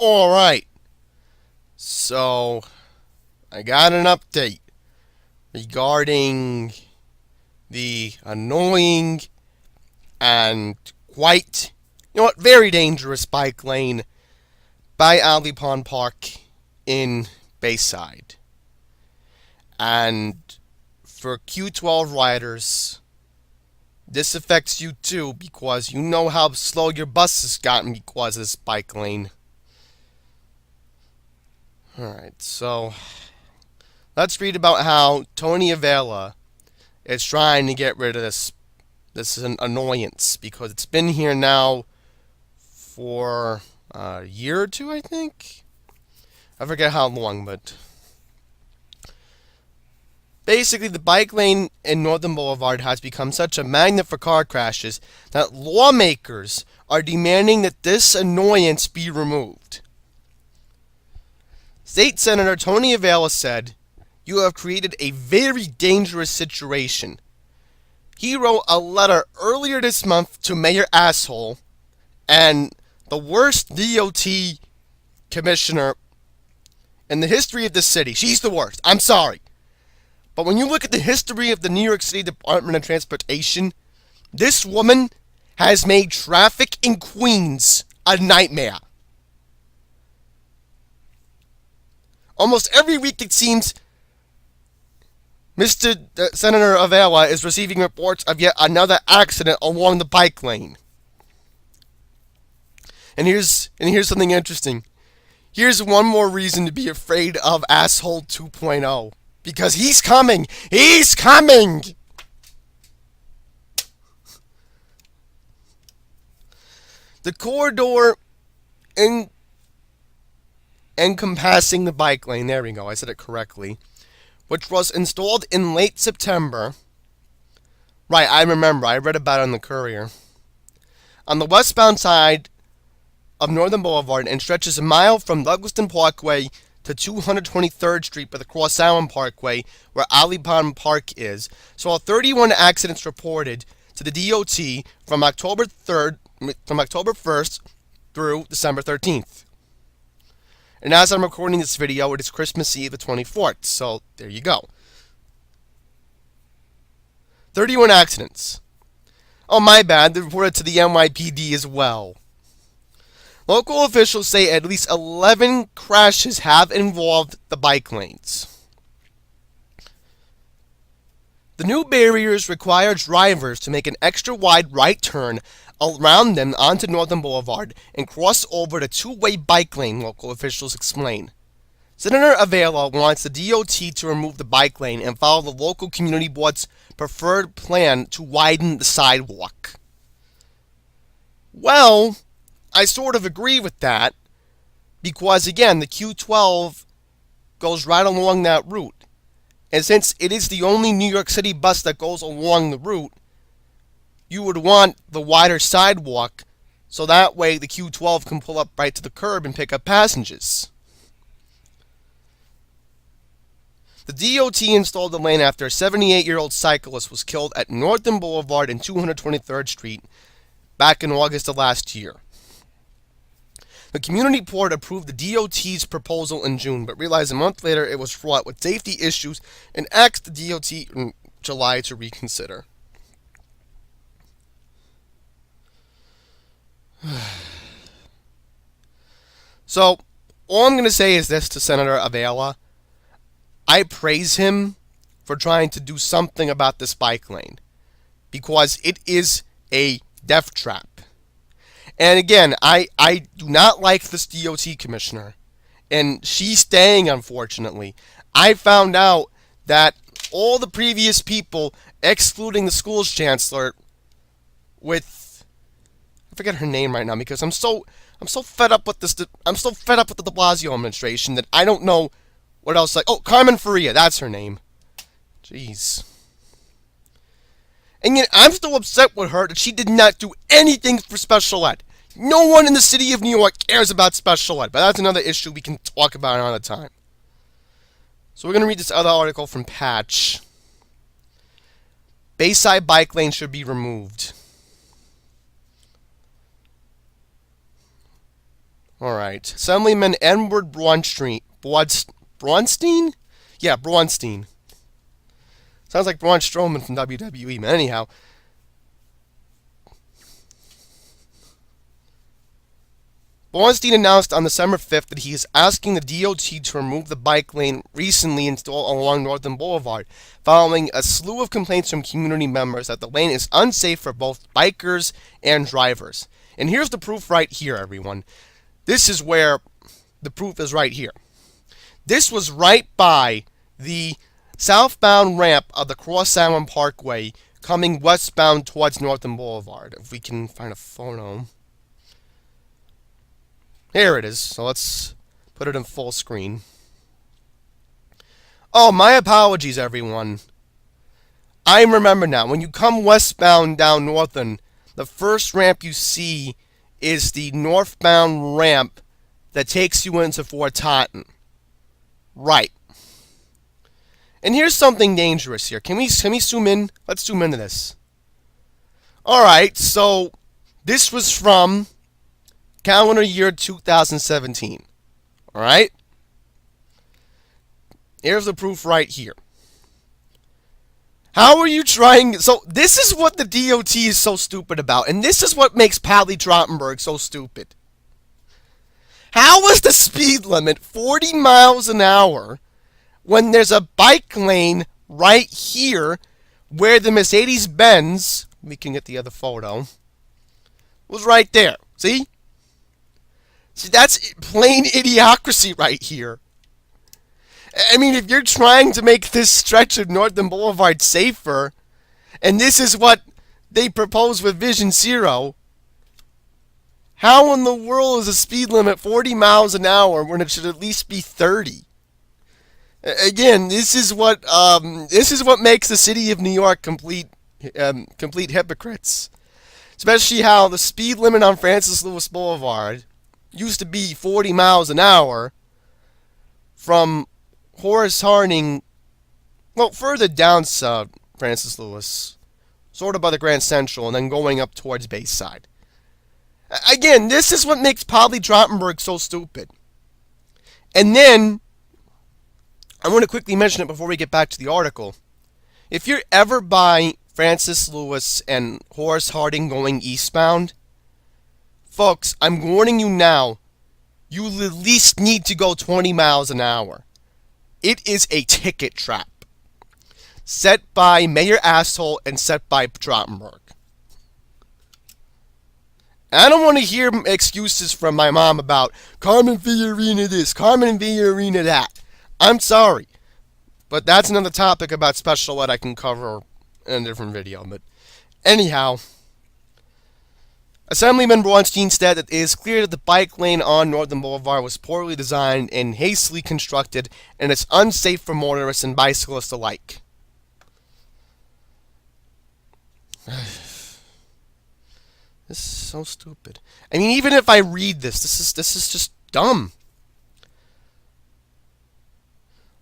Alright, so I got an update regarding the annoying and quite, very dangerous bike lane by Alley Pond Park in Bayside. And for Q12 riders, this affects you too because you know how slow your bus has gotten because of this bike lane. Alright, so let's read about how Tony Avella is trying to get rid of this annoyance because it's been here now for a year or two, I think. I forget how long, but basically the bike lane in Northern Boulevard has become such a magnet for car crashes that lawmakers are demanding that this annoyance be removed. State Senator Tony Avella said, "You have created a very dangerous situation." He wrote a letter earlier this month to Mayor Asshole and the worst DOT commissioner in the history of the city. She's the worst. I'm sorry. But when you look at the history of the New York City Department of Transportation, this woman has made traffic in Queens a nightmare. Almost every week, it seems, Mr. Senator Avella is receiving reports of yet another accident along the bike lane. And here's something interesting. Here's one more reason to be afraid of Asshole 2.0. Because he's coming! He's coming! The corridor encompassing the bike lane, there we go, I said it correctly, which was installed in late September. Right, I remember, I read about it on the Courier. On the westbound side of Northern Boulevard and stretches a mile from Douglaston Parkway to 223rd Street by the Cross Island Parkway, where Alley Pond Park is, saw 31 accidents reported to the DOT from October 1st through December 13th. And as I'm recording this video, it is Christmas Eve, the 24th, so there you go. 31 accidents. Oh, my bad, they reported to the NYPD as well. Local officials say at least 11 crashes have involved the bike lanes. The new barriers require drivers to make an extra wide right turn around them onto Northern Boulevard and cross over the two-way bike lane, local officials explain. Senator Avella wants the DOT to remove the bike lane and follow the local community board's preferred plan to widen the sidewalk. Well, I sort of agree with that because, again, the Q12 goes right along that route. And since it is the only New York City bus that goes along the route, you would want the wider sidewalk so that way the Q12 can pull up right to the curb and pick up passengers. The DOT installed the lane after a 78-year-old cyclist was killed at Northern Boulevard and 223rd Street back in August of last year. The community board approved the DOT's proposal in June, but realized a month later it was fraught with safety issues and asked the DOT in July to reconsider. So, all I'm going to say is this to Senator Avella. I praise him for trying to do something about this bike lane, because it is a death trap. And again, I do not like this DOT commissioner, and she's staying, unfortunately. I found out that all the previous people, excluding the school's chancellor, with, I forget her name right now because I'm so fed up with this. I'm so fed up with the de Blasio administration that I don't know what else. Like, oh, Carmen Faria, that's her name. Jeez. And yet, I'm still upset with her that she did not do anything for special ed. No one in the city of New York cares about special ed, but that's another issue we can talk about another time. So we're going to read this other article from Patch. Bayside bike lane should be removed. Alright. Alright. Assemblyman Edward Braunstein? Yeah, Braunstein. Sounds like Braun Strowman from WWE, but anyhow. Braunstein announced on December 5th that he is asking the DOT to remove the bike lane recently installed along Northern Boulevard, following a slew of complaints from community members that the lane is unsafe for both bikers and drivers. And here's the proof right here, everyone. This is where the proof is right here. This was right by the southbound ramp of the Cross Island Parkway coming westbound towards Northern Boulevard. If we can find a photo. Here it is. So let's put it in full screen. Oh, my apologies, everyone. I remember now. When you come westbound down Northern, the first ramp you see is the northbound ramp that takes you into Fort Totten. Right. And here's something dangerous here. Can we zoom in? Let's zoom into this. Alright, so this was from calendar year 2017. Alright? Here's the proof right here. How are you trying... So, this is what the DOT is so stupid about. And this is what makes Pally Trottenberg so stupid. How is the speed limit 40 miles an hour when there's a bike lane right here where the Mercedes-Benz... We can get the other photo. Was right there. See? See, that's plain idiocracy right here. I mean, if you're trying to make this stretch of Northern Boulevard safer, and this is what they propose with Vision Zero, how in the world is a speed limit 40 miles an hour when it should at least be 30? Again, this is what makes the city of New York complete hypocrites. Especially how the speed limit on Francis Lewis Boulevard used to be 40 miles an hour from Horace Harding, well, further down Francis Lewis, sort of by the Grand Central, and then going up towards Bayside. Again, this is what makes Pally Trottenberg so stupid. And then, I want to quickly mention it before we get back to the article. If you're ever by Francis Lewis and Horace Harding going eastbound, folks, I'm warning you now, you at least need to go 20 miles an hour. It is a ticket trap. Set by Mayor Asshole and set by Trottenberg. I don't want to hear excuses from my mom about Carmen Fiorina this, Carmen Fiorina that. I'm sorry. But that's another topic about special ed I can cover in a different video. But anyhow, Assemblyman Braunstein said that it is clear that the bike lane on Northern Boulevard was poorly designed and hastily constructed, and it's unsafe for motorists and bicyclists alike. This is so stupid. I mean, even if I read this is just dumb.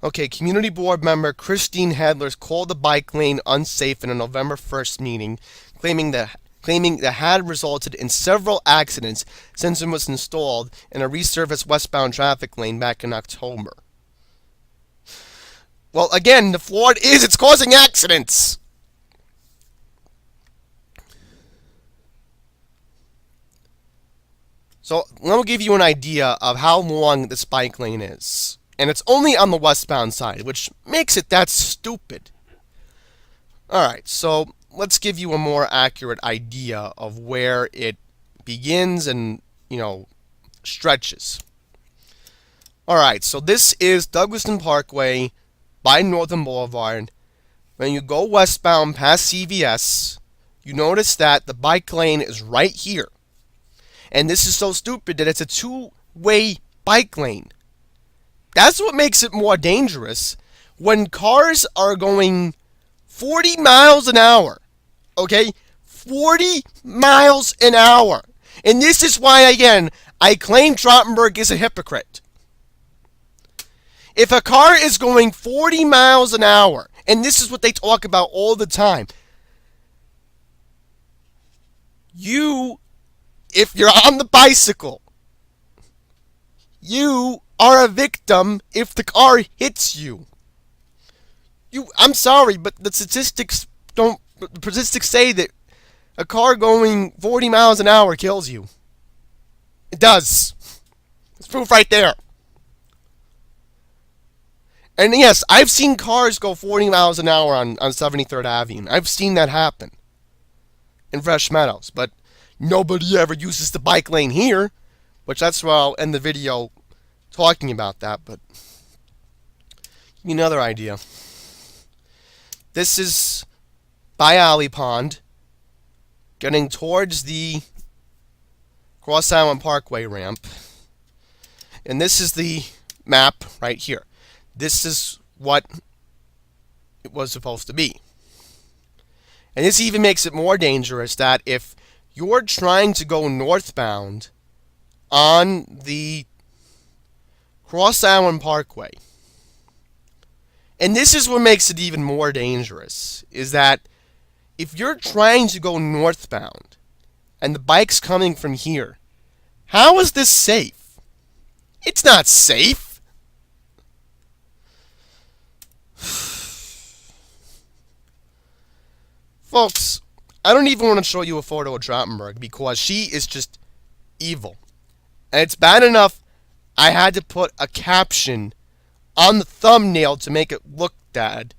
Okay, community board member Christine Hadler called the bike lane unsafe in a November 1st meeting, claiming that had resulted in several accidents since it was installed in a resurfaced westbound traffic lane back in October. Well, again, the flaw is it's causing accidents. So, let me give you an idea of how long this bike lane is. And it's only on the westbound side, which makes it that stupid. Alright, so let's give you a more accurate idea of where it begins and, stretches. Alright, so this is Douglaston Parkway by Northern Boulevard. When you go westbound past CVS, you notice that the bike lane is right here. And this is so stupid that it's a two-way bike lane. That's what makes it more dangerous. When cars are going 40 miles an hour, okay? 40 miles an hour. And this is why, again, I claim Trottenberg is a hypocrite. If a car is going 40 miles an hour, and this is what they talk about all the time, if you're on the bicycle, You are a victim if the car hits you. I'm sorry, but the statistics don't. The statistics say that a car going 40 miles an hour kills you. It does. It's proof right there. And yes, I've seen cars go 40 miles an hour on 73rd Avenue. I've seen that happen in Fresh Meadows. But nobody ever uses the bike lane here, which that's why I'll end the video talking about that. But give me another idea. This is by Alley Pond, getting towards the Cross Island Parkway ramp. And this is the map right here. This is what it was supposed to be. And this even makes it more dangerous that if you're trying to go northbound on the Cross Island Parkway, and this is what makes it even more dangerous, is that if you're trying to go northbound and the bike's coming from here, how is this safe? It's not safe. Folks, I don't even want to show you a photo of Trottenberg because she is just evil. And it's bad enough I had to put a caption on the thumbnail to make it look bad.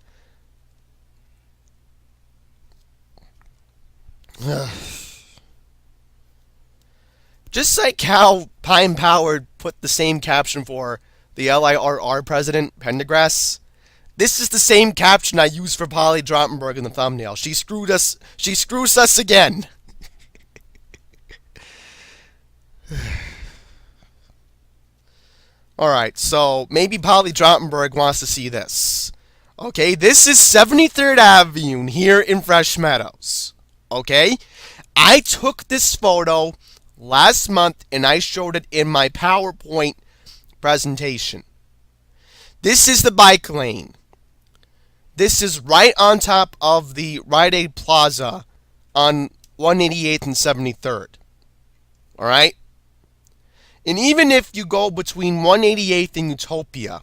Just like how Pine Power put the same caption for the LIRR president, Pendergrass, this is the same caption I used for Polly Trottenberg in the thumbnail. She screwed us. She screws us again. Alright, so maybe Polly Trottenberg wants to see this. Okay, this is 73rd Avenue here in Fresh Meadows. Okay? I took this photo last month and I showed it in my PowerPoint presentation. This is the bike lane. This is right on top of the Rite Aid Plaza on 188th and 73rd. Alright? And even if you go between 188th and Utopia,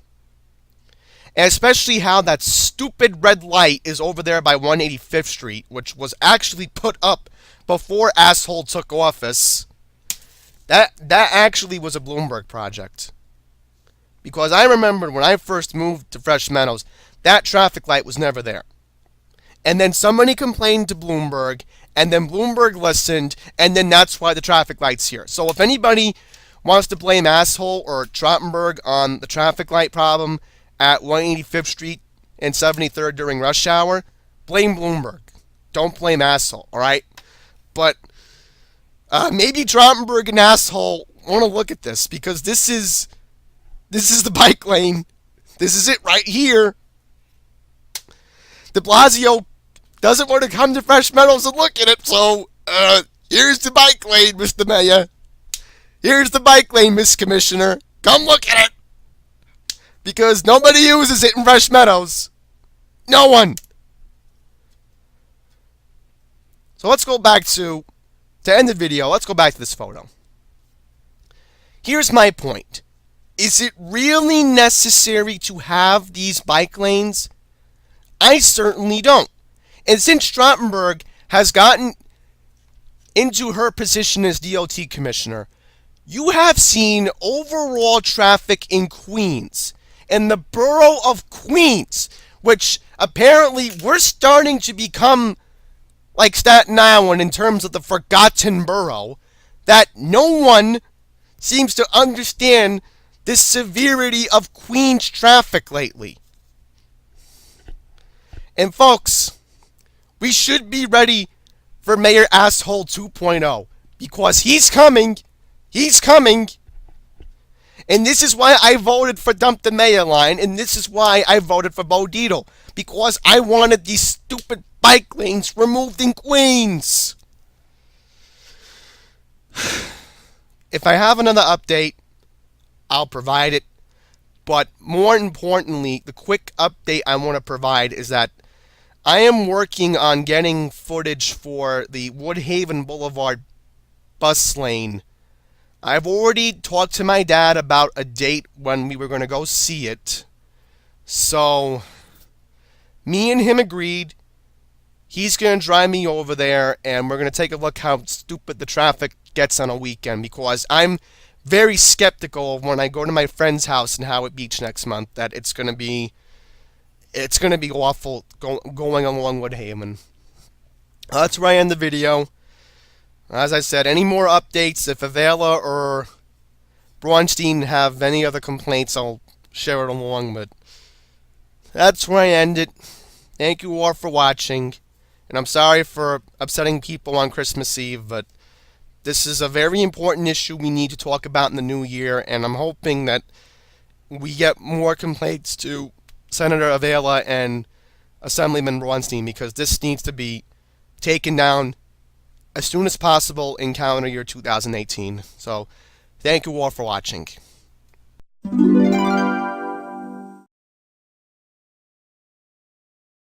and especially how that stupid red light is over there by 185th Street, which was actually put up before asshole took office, that actually was a Bloomberg project. Because I remember when I first moved to Fresh Meadows, that traffic light was never there. And then somebody complained to Bloomberg, and then Bloomberg listened, and then that's why the traffic light's here. So if anybody wants to blame asshole or Trottenberg on the traffic light problem at 185th Street and 73rd during rush hour, blame Bloomberg. Don't blame asshole, alright? But maybe Trottenberg and asshole want to look at this, because this is the bike lane. This is it right here. De Blasio doesn't want to come to Fresh Meadows and look at it, so here's the bike lane, Mr. Mayor. Here's the bike lane, Miss Commissioner. Come look at it. Because nobody uses it in Fresh Meadows. No one. So let's go back to end the video, let's go back to this photo. Here's my point. Is it really necessary to have these bike lanes? I certainly don't. And since Trottenberg has gotten into her position as DOT commissioner, you have seen overall traffic in Queens, in the borough of Queens, which apparently we're starting to become like Staten Island in terms of the forgotten borough, that no one seems to understand the severity of Queens traffic lately. And folks, we should be ready for Mayor Asshole 2.0, because he's coming. He's coming. And this is why I voted for Dump the Mayor line, and this is why I voted for Blvd, because I wanted these stupid bike lanes removed in Queens. If I have another update, I'll provide it. But more importantly, the quick update I want to provide is that I am working on getting footage for the Woodhaven Boulevard bus lane I've already talked to my dad about a date when we were going to go see it. So, me and him agreed. He's going to drive me over there, and we're going to take a look how stupid the traffic gets on a weekend, because I'm very skeptical of when I go to my friend's house in Howard Beach next month that it's going to be awful going along Woodhaven. That's where I end the video. As I said, any more updates, if Avila or Braunstein have any other complaints, I'll share it along, but that's where I end it. Thank you all for watching, and I'm sorry for upsetting people on Christmas Eve, but this is a very important issue we need to talk about in the new year, and I'm hoping that we get more complaints to Senator Avila and Assemblyman Braunstein, because this needs to be taken down as soon as possible in calendar year 2018. So, thank you all for watching.